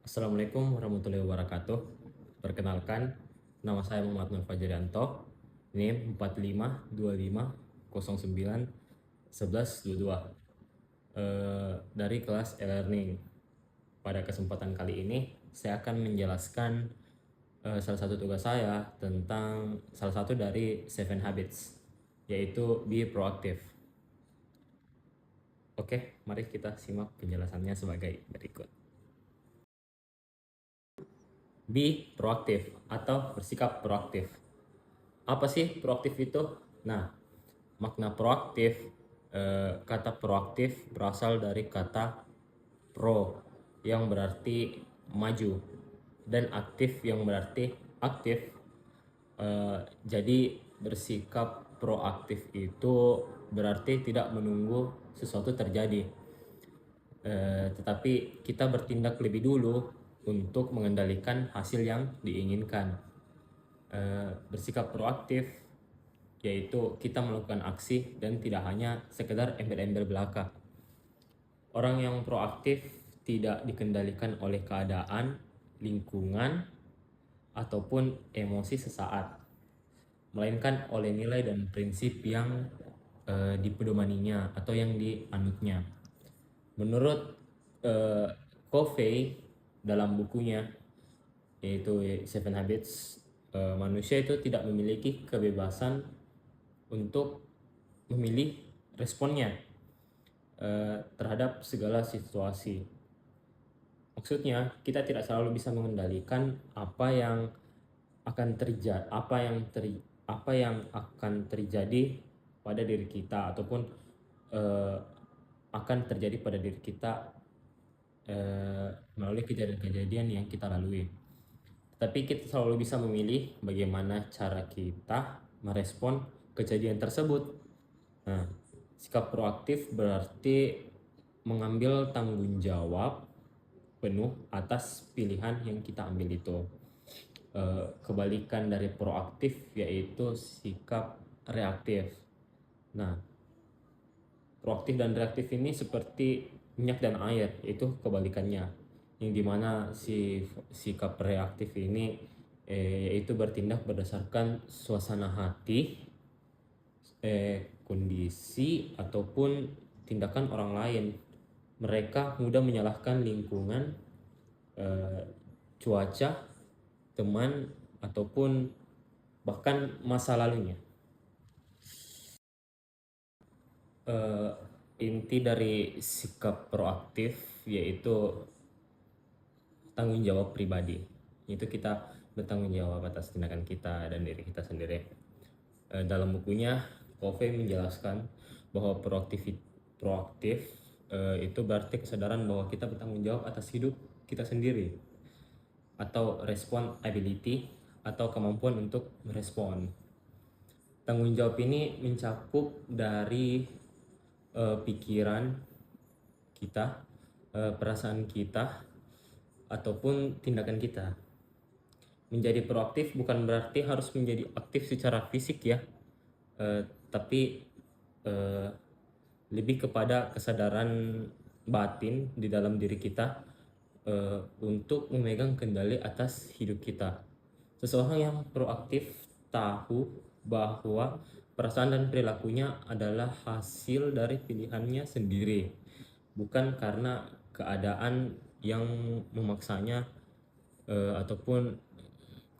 Assalamualaikum warahmatullahi wabarakatuh. Perkenalkan, nama saya Muhammad Nur Fajrianto. NIM 4525091122 dari kelas e-learning. Pada kesempatan kali ini, saya akan menjelaskan salah satu tugas saya tentang salah satu dari 7 habits, yaitu be proactive. Oke, mari kita simak penjelasannya sebagai berikut. Be proaktif atau bersikap proaktif. Apa sih proaktif itu? Nah, makna proaktif, kata proaktif berasal dari kata pro yang berarti maju dan aktif yang berarti aktif. Jadi bersikap proaktif itu berarti tidak menunggu sesuatu terjadi, tetapi kita bertindak lebih dulu untuk mengendalikan hasil yang diinginkan. Bersikap proaktif yaitu kita melakukan aksi dan tidak hanya sekedar embel-embel belaka. Orang yang proaktif tidak dikendalikan oleh keadaan, lingkungan, ataupun emosi sesaat, melainkan oleh nilai dan prinsip yang dipedomaninya atau yang dianutnya. Menurut Covey dalam bukunya yaitu Seven Habits, manusia itu tidak memiliki kebebasan untuk memilih responnya terhadap segala situasi. Maksudnya, kita tidak selalu bisa mengendalikan apa yang akan terjadi, apa yang akan terjadi pada diri kita ataupun akan terjadi pada diri kita melalui kejadian-kejadian yang kita lalui. Tapi kita selalu bisa memilih bagaimana cara kita merespon kejadian tersebut. Nah, sikap proaktif berarti mengambil tanggung jawab penuh atas pilihan yang kita ambil itu. Kebalikan dari proaktif yaitu sikap reaktif. Nah, proaktif dan reaktif ini seperti minyak dan air, itu kebalikannya. Yang dimana sikap reaktif ini yaitu bertindak berdasarkan suasana hati, kondisi ataupun tindakan orang lain. Mereka mudah menyalahkan lingkungan, cuaca, teman, ataupun bahkan masa lalunya. Inti dari sikap proaktif yaitu tanggung jawab pribadi. Itu kita bertanggung jawab atas tindakan kita dan diri kita sendiri. Dalam bukunya, Covey menjelaskan bahwa proaktif itu berarti kesadaran bahwa kita bertanggung jawab atas hidup kita sendiri, atau responsibility atau kemampuan untuk merespon. Tanggung jawab ini mencakup dari pikiran kita, perasaan kita, ataupun tindakan kita. Menjadi proaktif bukan berarti harus menjadi aktif secara fisik ya, tapi lebih kepada kesadaran batin di dalam diri kita untuk memegang kendali atas hidup kita. Seseorang yang proaktif tahu bahwa perasaan dan perilakunya adalah hasil dari pilihannya sendiri, bukan karena keadaan yang memaksanya ataupun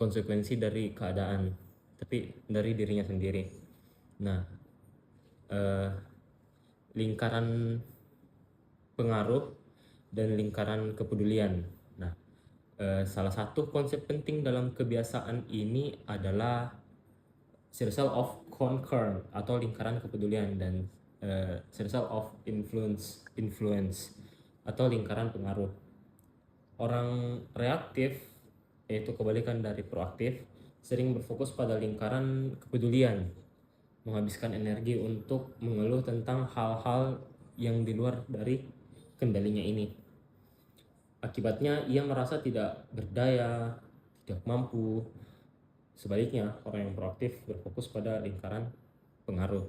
konsekuensi dari keadaan, tapi dari dirinya sendiri. Nah, lingkaran pengaruh dan lingkaran kepedulian. Nah, salah satu konsep penting dalam kebiasaan ini adalah circle of concern atau lingkaran kepedulian, dan circle of influence atau lingkaran pengaruh. Orang reaktif, yaitu kebalikan dari proaktif, sering berfokus pada lingkaran kepedulian, menghabiskan energi untuk mengeluh tentang hal-hal yang di luar dari kendalinya ini. Akibatnya ia merasa tidak berdaya, tidak mampu. Sebaliknya, orang yang proaktif berfokus pada lingkaran pengaruh,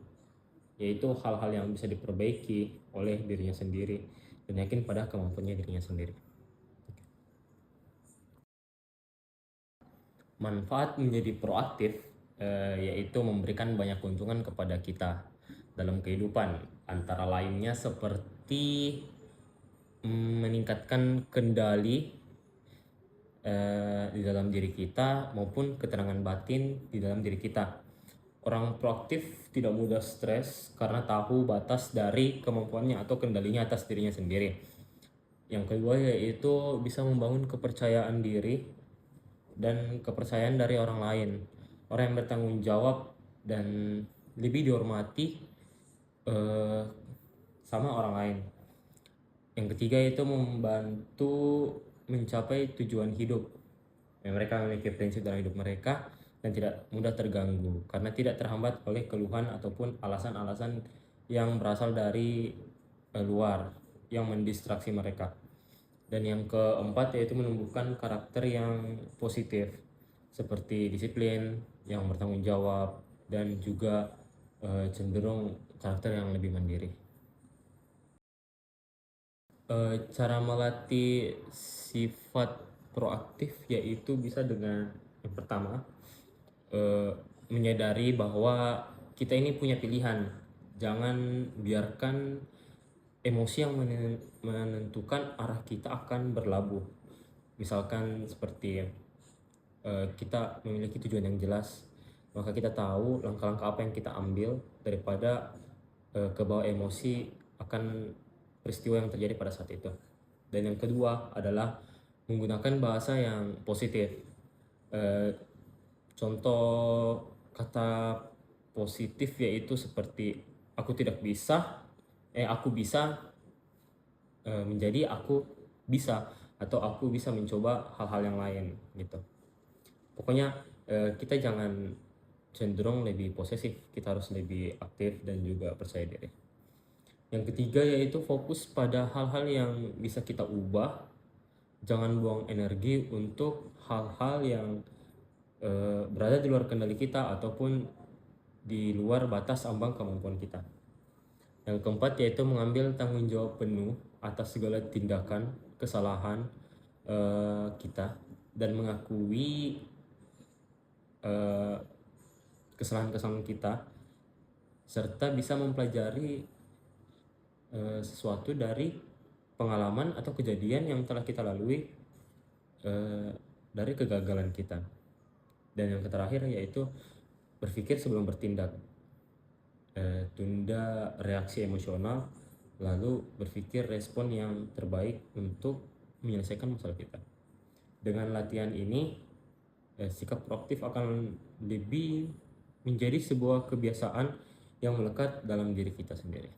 yaitu hal-hal yang bisa diperbaiki oleh dirinya sendiri dan yakin pada kemampuannya dirinya sendiri. Manfaat menjadi proaktif yaitu memberikan banyak keuntungan kepada kita dalam kehidupan, antara lainnya seperti meningkatkan kendali di dalam diri kita maupun ketenangan batin di dalam diri kita. Orang proaktif tidak mudah stres karena tahu batas dari kemampuannya atau kendalinya atas dirinya sendiri. Yang kedua yaitu bisa membangun kepercayaan diri dan kepercayaan dari orang lain. Orang yang bertanggung jawab dan lebih dihormati sama orang lain. Yang ketiga itu membantu mencapai tujuan hidup. Mereka memiliki prinsip dalam hidup mereka dan tidak mudah terganggu karena tidak terhambat oleh keluhan ataupun alasan-alasan yang berasal dari luar yang mendistraksi mereka. Dan yang keempat yaitu menumbuhkan karakter yang positif seperti disiplin, yang bertanggung jawab, dan juga cenderung karakter yang lebih mandiri. Cara melatih sifat proaktif yaitu bisa dengan yang pertama menyadari bahwa kita ini punya pilihan. Jangan biarkan emosi yang menentukan arah kita akan berlabuh. Misalkan seperti kita memiliki tujuan yang jelas, maka kita tahu langkah-langkah apa yang kita ambil daripada kebawa emosi akan peristiwa yang terjadi pada saat itu. Dan yang kedua adalah menggunakan bahasa yang positif. Contoh kata positif yaitu seperti aku bisa menjadi aku bisa, atau aku bisa mencoba hal-hal yang lain gitu. Pokoknya kita jangan cenderung lebih posesif, kita harus lebih aktif dan juga percaya diri. Yang ketiga yaitu fokus pada hal-hal yang bisa kita ubah. Jangan buang energi untuk hal-hal yang berada di luar kendali kita ataupun di luar batas ambang kemampuan kita. Yang keempat yaitu mengambil tanggung jawab penuh atas segala tindakan kesalahan kita dan mengakui kesalahan-kesalahan kita, serta bisa mempelajari sesuatu dari pengalaman atau kejadian yang telah kita lalui dari kegagalan kita. Dan yang terakhir yaitu berpikir sebelum bertindak. Tunda reaksi emosional, lalu berpikir respon yang terbaik untuk menyelesaikan masalah kita. Dengan latihan ini, sikap proaktif akan lebih menjadi sebuah kebiasaan yang melekat dalam diri kita sendiri.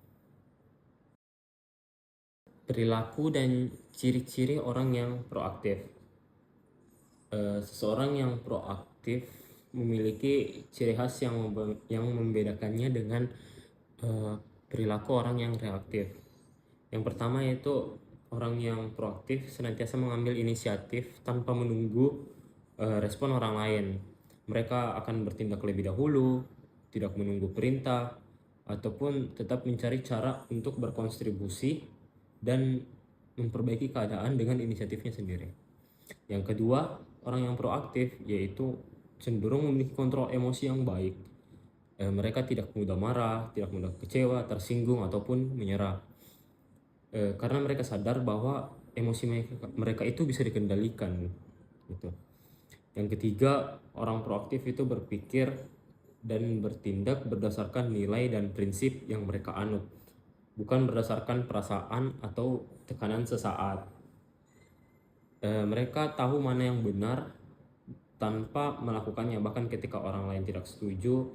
Perilaku dan ciri-ciri orang yang proaktif. Seseorang yang proaktif memiliki ciri khas yang membedakannya dengan perilaku orang yang reaktif. Yang pertama yaitu orang yang proaktif senantiasa mengambil inisiatif tanpa menunggu respon orang lain. Mereka akan bertindak lebih dahulu, tidak menunggu perintah, ataupun tetap mencari cara untuk berkontribusi dan memperbaiki keadaan dengan inisiatifnya sendiri. Yang kedua, orang yang proaktif yaitu cenderung memiliki kontrol emosi yang baik. Mereka tidak mudah marah, tidak mudah kecewa, tersinggung, ataupun menyerah. Karena mereka sadar bahwa emosi mereka itu bisa dikendalikan. Gitu. Yang ketiga, orang proaktif itu berpikir dan bertindak berdasarkan nilai dan prinsip yang mereka anut, bukan berdasarkan perasaan atau tekanan sesaat. Mereka tahu mana yang benar tanpa melakukannya, bahkan ketika orang lain tidak setuju,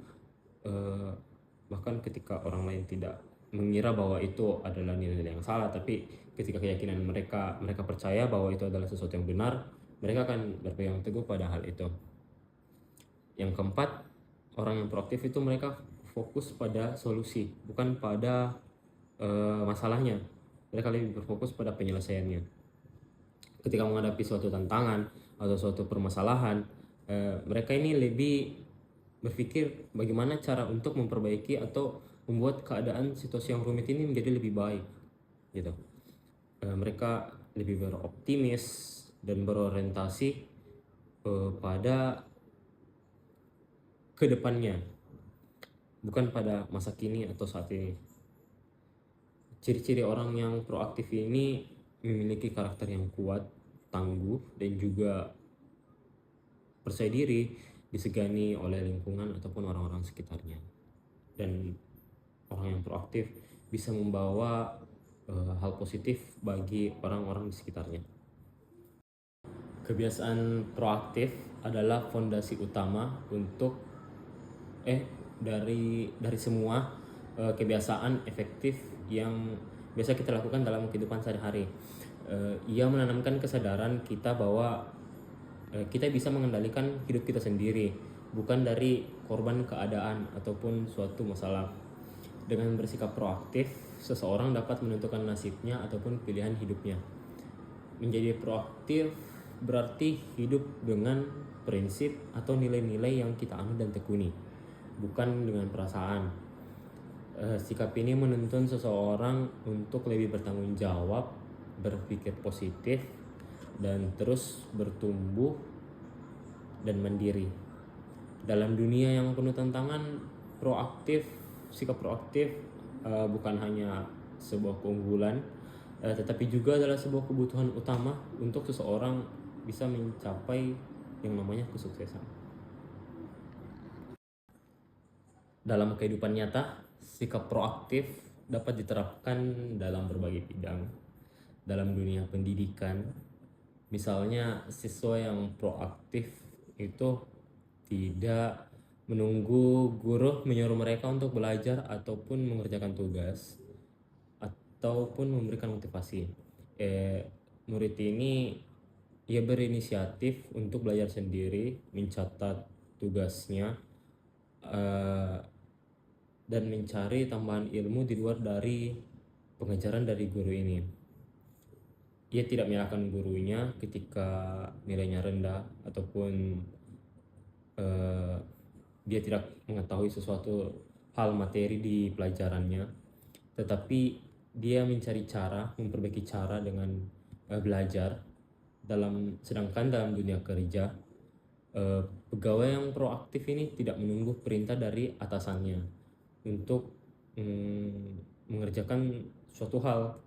bahkan ketika orang lain tidak mengira bahwa itu adalah nilai yang salah, tapi ketika keyakinan mereka percaya bahwa itu adalah sesuatu yang benar, mereka akan berpegang teguh pada hal itu. Yang keempat, orang yang proaktif itu mereka fokus pada solusi, bukan pada masalahnya. Mereka lebih berfokus pada penyelesaiannya. Ketika menghadapi suatu tantangan atau suatu permasalahan, mereka ini lebih berpikir bagaimana cara untuk memperbaiki atau membuat keadaan situasi yang rumit ini menjadi lebih baik gitu. Mereka lebih beroptimis dan berorientasi pada ke depannya, bukan pada masa kini atau saat ini. Ciri-ciri orang yang proaktif ini memiliki karakter yang kuat, tangguh, dan juga percaya diri, disegani oleh lingkungan ataupun orang-orang sekitarnya. Dan orang yang proaktif bisa membawa hal positif bagi orang-orang di sekitarnya. Kebiasaan proaktif adalah fondasi utama untuk dari semua kebiasaan efektif yang biasa kita lakukan dalam kehidupan sehari-hari. Ia menanamkan kesadaran kita bahwa kita bisa mengendalikan hidup kita sendiri, bukan dari korban keadaan ataupun suatu masalah. Dengan bersikap proaktif, seseorang dapat menentukan nasibnya ataupun pilihan hidupnya. Menjadi proaktif berarti hidup dengan prinsip atau nilai-nilai yang kita anut dan tekuni, bukan dengan perasaan. Sikap ini menuntun seseorang untuk lebih bertanggung jawab, berpikir positif, dan terus bertumbuh dan mandiri. Dalam dunia yang penuh tantangan, sikap proaktif bukan hanya sebuah keunggulan, tetapi juga adalah sebuah kebutuhan utama untuk seseorang bisa mencapai yang namanya kesuksesan. Dalam kehidupan nyata, sikap proaktif dapat diterapkan dalam berbagai bidang. Dalam dunia pendidikan, misalnya siswa yang proaktif itu tidak menunggu guru menyuruh mereka untuk belajar ataupun mengerjakan tugas ataupun memberikan motivasi. Murid ini ia berinisiatif untuk belajar sendiri, mencatat tugasnya, dan mencari tambahan ilmu di luar dari pengajaran dari guru ini. Ia tidak menyalahkan gurunya ketika nilainya rendah ataupun dia tidak mengetahui sesuatu hal materi di pelajarannya, tetapi dia mencari cara, memperbaiki cara dengan belajar. Sedangkan dalam dunia kerja, pegawai yang proaktif ini tidak menunggu perintah dari atasannya untuk mengerjakan suatu hal.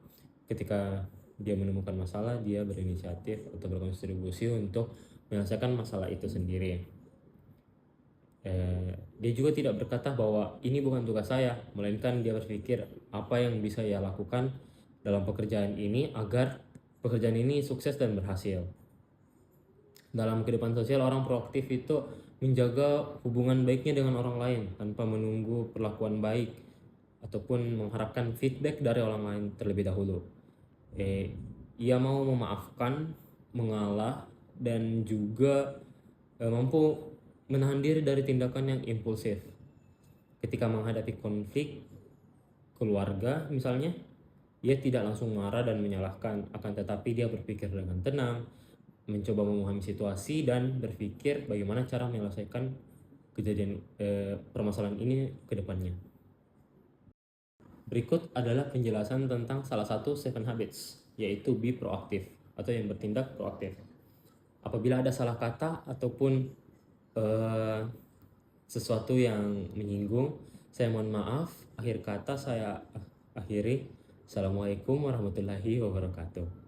Ketika dia menemukan masalah, dia berinisiatif atau berkontribusi untuk menyelesaikan masalah itu sendiri. Dia juga tidak berkata bahwa ini bukan tugas saya, melainkan dia berpikir apa yang bisa ia lakukan dalam pekerjaan ini agar pekerjaan ini sukses dan berhasil. Dalam kehidupan sosial, orang proaktif itu menjaga hubungan baiknya dengan orang lain tanpa menunggu perlakuan baik ataupun mengharapkan feedback dari orang lain terlebih dahulu. Ia mau memaafkan, mengalah, dan juga mampu menahan diri dari tindakan yang impulsif. Ketika menghadapi konflik keluarga misalnya, ia tidak langsung marah dan menyalahkan, akan tetapi dia berpikir dengan tenang, mencoba memahami situasi dan berpikir bagaimana cara menyelesaikan kejadian permasalahan ini ke depannya. Berikut adalah penjelasan tentang salah satu 7 habits, yaitu be proaktif atau yang bertindak proaktif. Apabila ada salah kata ataupun sesuatu yang menyinggung, saya mohon maaf. Akhir kata saya akhiri. Assalamualaikum warahmatullahi wabarakatuh.